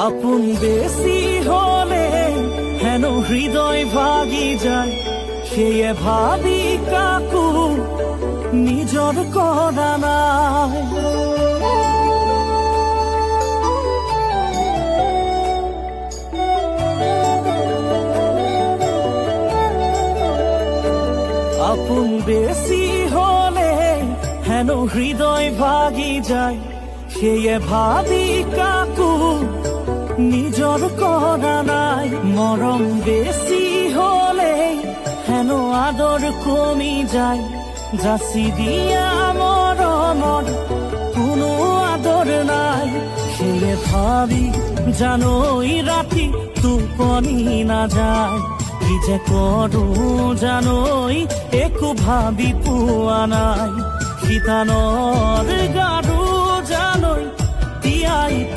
আপন বেশি হলে হেন হৃদয় ভাগি যায়, সেয়ে ভাবি কাকু নিজর করা নাই। আপন বেশি হলে হেন হৃদয় ভাগি যায়, সেয়ে ভাবি কাকু নিজর করা নাই। মরম বেশি হলে হেন আদর কমি যায়, যাচি দিয়া মরমর কোনো আদর নাই। সেয়ে ভাবি জানোই রাতি টোপনি না যায়, কি যে করো জানোই একো ভাবি পোৱা নাই। শীতানৰ গাৰু জানোই তিয়াই